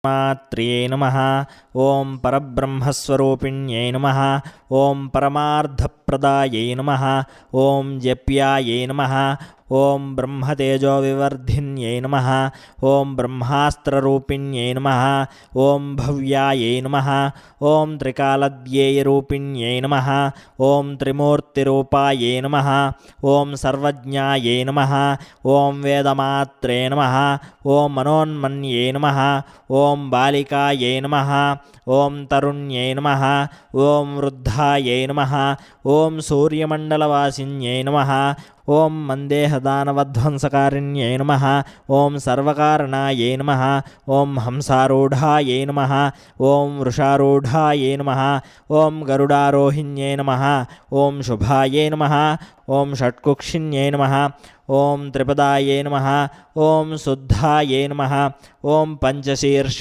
మాత్ర్యే నమః. ఓం పరబ్రహ్మస్వరూపిణ్యై నమః. ఓం పరమార్థప్రదాయై నమః. ఓం జప్యాయై నమః. ఓం బ్రహ్మతేజోవివర్ధిన్యై నమః. ఓం బ్రహ్మాస్త్రరూపిణ్యై నమః. ఓం భవ్యాయై నమః. ఓం త్రికాలద్యేయరూపిణ్యై నమః. ఓం త్రిమూర్తిరూపాయై నమః. ఓం సర్వజ్ఞాయై నమః. ఓం వేదమాత్రే నమః. ఓం మనోన్మన్యై నమః. ఓం బాలికాయై నమః. ఓం తరుణ్యై నమః. ఓం వృద్ధాయై నమః. ఓం సూర్యమండలవాసిన్యై నమః. ఓం మందేహదానవధ్వంసకారిణ్యై నమః. ఓం సర్వకారణాయై నమః. ఓం హంసారూఢాయై నమః. ఓం వృషారూఢాయై నమః. ఓం గరుడారోహిణ్యై నమః. ఓం శుభాయై నమః. ఓం షట్కుక్షిణ్యై నమః. ఓం త్రిపదాయై నమః. ఓం శుద్ధాయై నమః. ఓం పంచశీర్ష